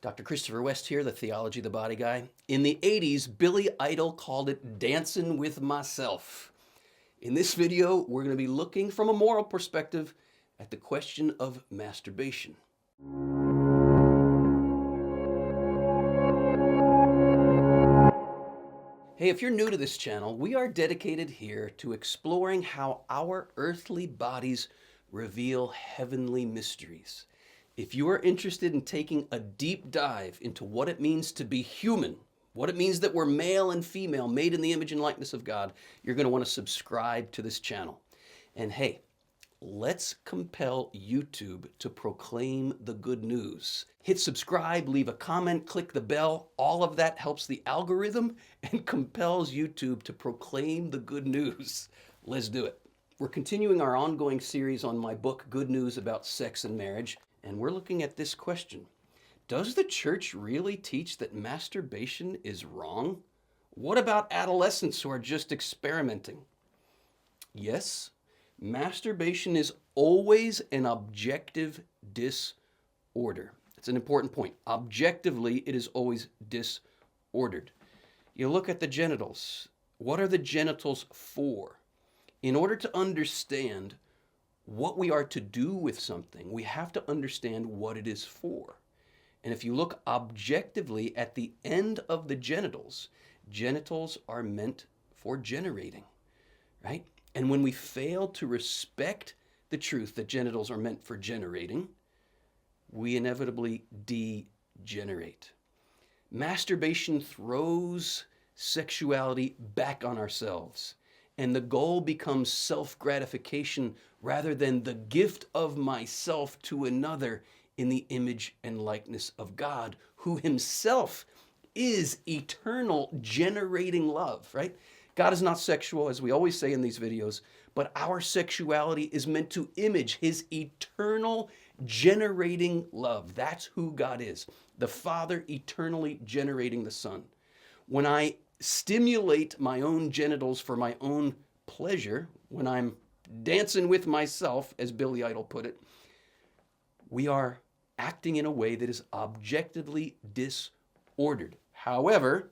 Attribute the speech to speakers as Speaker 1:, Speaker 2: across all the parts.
Speaker 1: Dr. Christopher West here, the Theology, the Body Guy. In the 80s, Billy Idol called it dancing with myself. In this video, we're going to be looking from a moral perspective at the question of masturbation. Hey, if you're new to this channel, we are dedicated here to exploring how our earthly bodies reveal heavenly mysteries. If you are interested in taking a deep dive into what it means to be human, what it means that we're male and female, made in the image and likeness of God, you're going to want to subscribe to this channel. And hey, let's compel YouTube to proclaim the good news. Hit subscribe, leave a comment, click the bell. All of that helps the algorithm and compels YouTube to proclaim the good news. Let's do it. We're continuing our ongoing series on my book, Good News About Sex and Marriage, and we're looking at this question. Does the church really teach that masturbation is wrong? What about adolescents who are just experimenting? Yes, masturbation is always an objective disorder. It's an important point. Objectively, it is always disordered. You look at the genitals. What are the genitals for? In order to understand what we are to do with something, we have to understand what it is for. And if you look objectively at the end of the genitals, genitals are meant for generating, right? And when we fail to respect the truth that genitals are meant for generating, we inevitably degenerate. Masturbation throws sexuality back on ourselves, and the goal becomes self-gratification rather than the gift of myself to another in the image and likeness of God, who himself is eternal, generating love, right? God is not sexual, as we always say in these videos, but our sexuality is meant to image his eternal, generating love. That's who God is. The Father eternally generating the Son. When I stimulate my own genitals for my own pleasure, when I'm dancing with myself, as Billy Idol put it, we are acting in a way that is objectively disordered. However,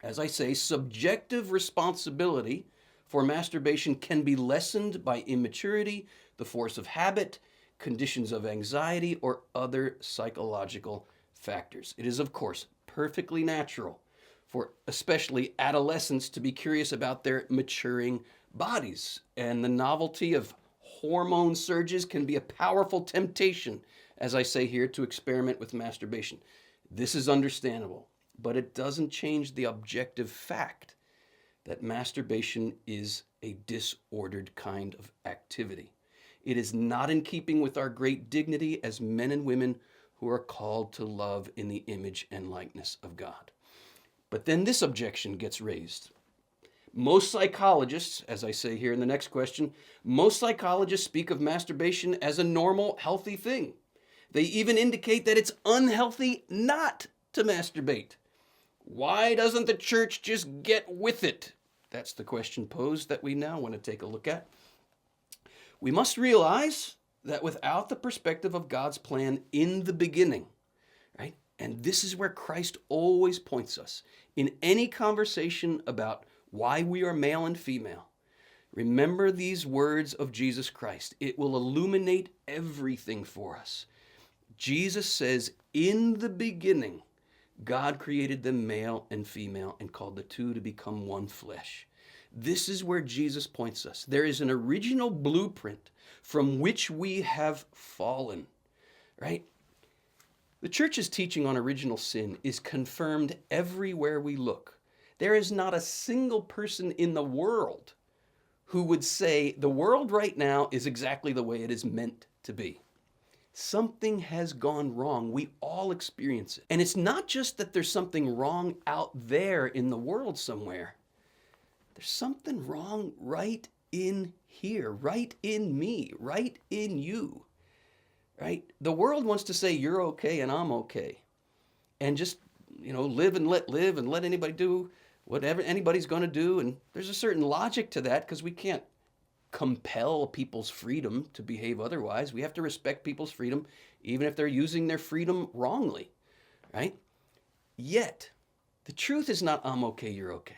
Speaker 1: as I say, subjective responsibility for masturbation can be lessened by immaturity, the force of habit, conditions of anxiety, or other psychological factors. It is, of course, perfectly natural for especially adolescents to be curious about their maturing bodies. And the novelty of hormone surges can be a powerful temptation, as I say here, to experiment with masturbation. This is understandable, but it doesn't change the objective fact that masturbation is a disordered kind of activity. It is not in keeping with our great dignity as men and women who are called to love in the image and likeness of God. But then this objection gets raised. Most psychologists, as I say here in the next question, most psychologists speak of masturbation as a normal, healthy thing. They even indicate that it's unhealthy not to masturbate. Why doesn't the church just get with it? That's the question posed that we now want to take a look at. We must realize that without the perspective of God's plan in the beginning, right? And this is where Christ always points us in any conversation about why we are male and female. Remember these words of Jesus Christ. It will illuminate everything for us. Jesus says, in the beginning, God created them male and female and called the two to become one flesh. This is where Jesus points us. There is an original blueprint from which we have fallen, right? The church's teaching on original sin is confirmed everywhere we look. There is not a single person in the world who would say the world right now is exactly the way it is meant to be. Something has gone wrong. We all experience it. And it's not just that there's something wrong out there in the world somewhere. There's something wrong right in here, right in me, right in you, right? The world wants to say you're okay and I'm okay. And just, live and let anybody do whatever anybody's going to do. And there's a certain logic to that because we can't compel people's freedom to behave otherwise. We have to respect people's freedom, even if they're using their freedom wrongly. right? Yet, the truth is not I'm okay, you're okay.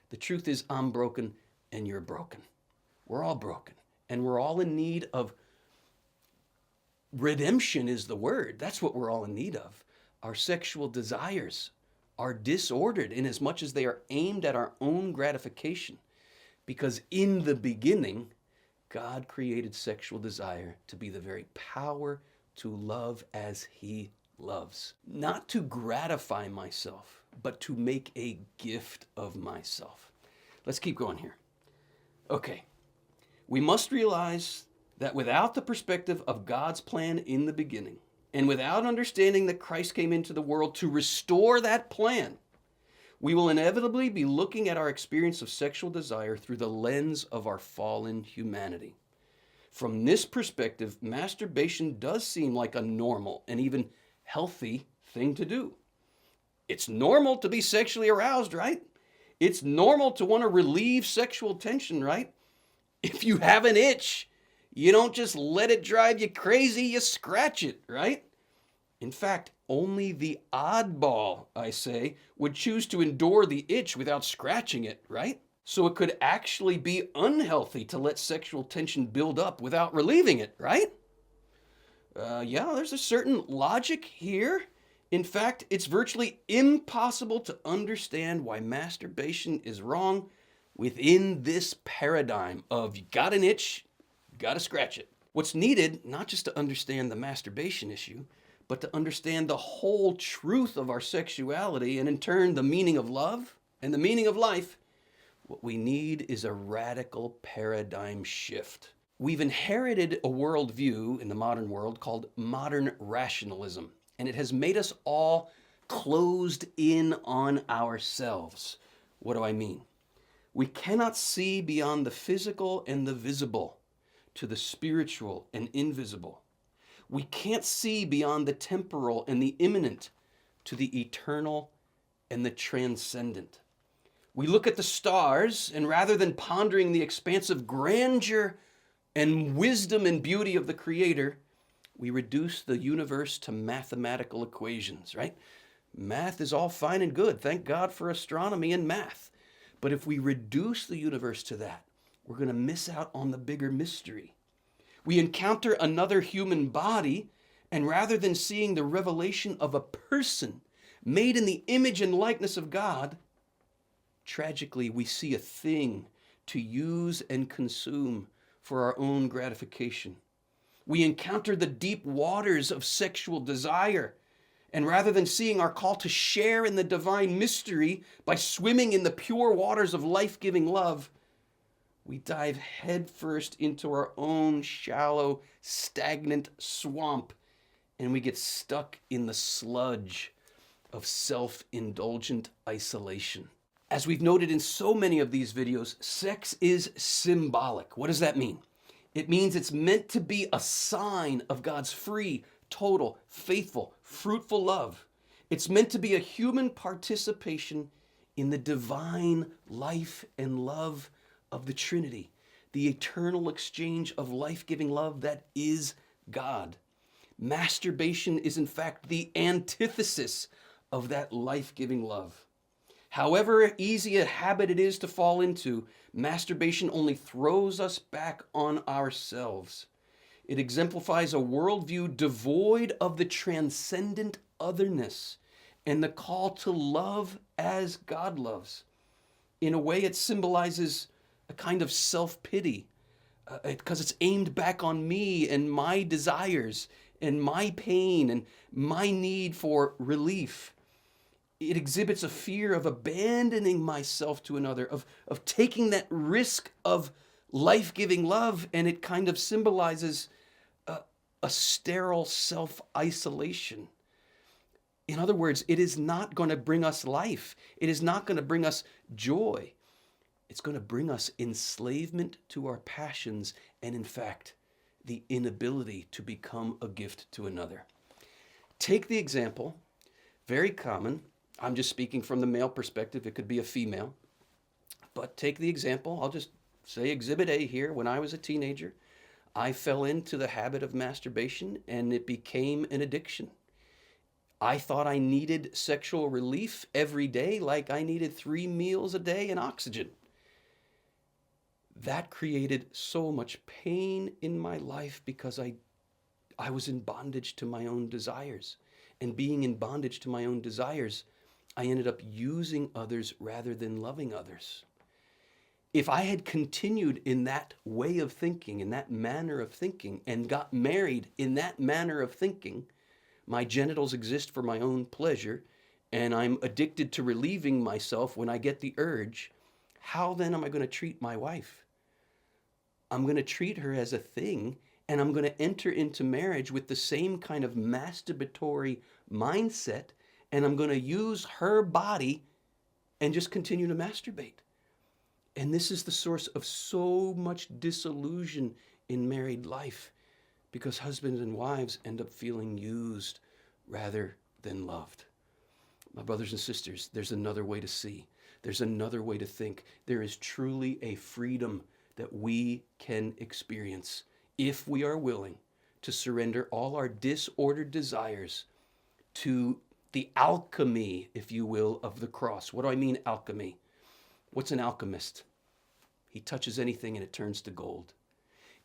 Speaker 1: The truth is I'm broken and you're broken. We're all broken. And we're all in need of redemption is the word. That's what we're all in need of. Our sexual desires are disordered in as much as they are aimed at our own gratification. Because in the beginning, God created sexual desire to be the very power to love as he loves. Not to gratify myself, but to make a gift of myself. Let's keep going here. Okay, we must realize that without the perspective of God's plan in the beginning, and without understanding that Christ came into the world to restore that plan, we will inevitably be looking at our experience of sexual desire through the lens of our fallen humanity. From this perspective, masturbation does seem like a normal and even healthy thing to do. It's normal to be sexually aroused, right? It's normal to want to relieve sexual tension, right? If you have an itch, you don't just let it drive you crazy, you scratch it, right? In fact, only the oddball, I say, would choose to endure the itch without scratching it, right? So it could actually be unhealthy to let sexual tension build up without relieving it, right? Yeah, there's a certain logic here. In fact, it's virtually impossible to understand why masturbation is wrong within this paradigm of you got an itch, you got to scratch it. What's needed, not just to understand the masturbation issue, but to understand the whole truth of our sexuality and in turn the meaning of love and the meaning of life, what we need is a radical paradigm shift. We've inherited a worldview in the modern world called modern rationalism, and it has made us all closed in on ourselves. What do I mean? We cannot see beyond the physical and the visible to the spiritual and invisible. We can't see beyond the temporal and the imminent to the eternal and the transcendent. We look at the stars, and rather than pondering the expansive grandeur and wisdom and beauty of the Creator, we reduce the universe to mathematical equations, right? Math is all fine and good. Thank God for astronomy and math. But if we reduce the universe to that, we're going to miss out on the bigger mystery. We encounter another human body, and rather than seeing the revelation of a person made in the image and likeness of God, tragically, we see a thing to use and consume for our own gratification. We encounter the deep waters of sexual desire, and rather than seeing our call to share in the divine mystery by swimming in the pure waters of life-giving love, we dive headfirst into our own shallow, stagnant swamp, and we get stuck in the sludge of self-indulgent isolation. As we've noted in so many of these videos, sex is symbolic. What does that mean? It means it's meant to be a sign of God's free, total, faithful, fruitful love. It's meant to be a human participation in the divine life and love of the Trinity, the eternal exchange of life-giving love that is God. Masturbation is in fact the antithesis of that life-giving love. However easy a habit it is to fall into, masturbation only throws us back on ourselves. It exemplifies a worldview devoid of the transcendent otherness and the call to love as God loves. In a way, it symbolizes a kind of self-pity because it's aimed back on me and my desires and my pain and my need for relief. It exhibits a fear of abandoning myself to another, of taking that risk of life-giving love, and it kind of symbolizes a sterile self-isolation. In other words, it is not going to bring us life. It is not going to bring us joy. It's going to bring us enslavement to our passions and, in fact, the inability to become a gift to another. Take the example, very common. I'm just speaking from the male perspective. It could be a female. But take the example. I'll just say Exhibit A here. When I was a teenager, I fell into the habit of masturbation, and it became an addiction. I thought I needed sexual relief every day like I needed 3 meals a day and oxygen. That created so much pain in my life because I was in bondage to my own desires. And being in bondage to my own desires, I ended up using others rather than loving others. If I had continued in that way of thinking, in that manner of thinking, and got married in that manner of thinking, my genitals exist for my own pleasure, and I'm addicted to relieving myself when I get the urge, how then am I going to treat my wife? I'm going to treat her as a thing, and I'm going to enter into marriage with the same kind of masturbatory mindset, and I'm going to use her body and just continue to masturbate. And this is the source of so much disillusion in married life because husbands and wives end up feeling used rather than loved. My brothers and sisters, there's another way to see. There's another way to think. There is truly a freedom that we can experience if we are willing to surrender all our disordered desires to the alchemy, if you will, of the cross. What do I mean, alchemy? What's an alchemist? He touches anything and it turns to gold.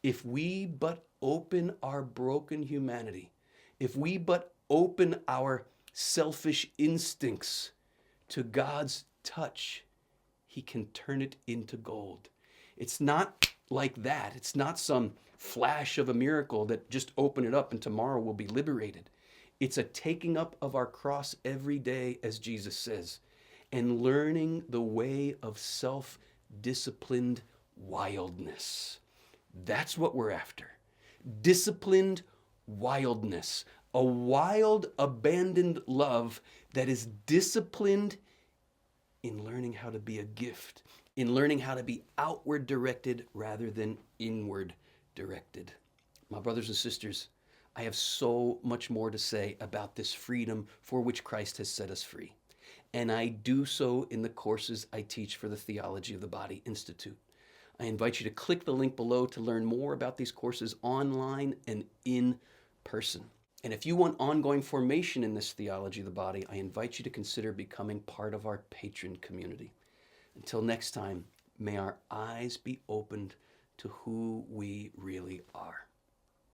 Speaker 1: If we but open our broken humanity, if we but open our selfish instincts to God's touch, he can turn it into gold. It's not like that. It's not some flash of a miracle that just open it up and tomorrow we'll be liberated. It's a taking up of our cross every day, as Jesus says, and learning the way of self-disciplined wildness. That's what we're after. Disciplined wildness. A wild, abandoned love that is disciplined in learning how to be a gift, in learning how to be outward directed rather than inward directed. My brothers and sisters, I have so much more to say about this freedom for which Christ has set us free. And I do so in the courses I teach for the Theology of the Body Institute. I invite you to click the link below to learn more about these courses online and in person. And if you want ongoing formation in this theology of the body, I invite you to consider becoming part of our patron community. Until next time, may our eyes be opened to who we really are.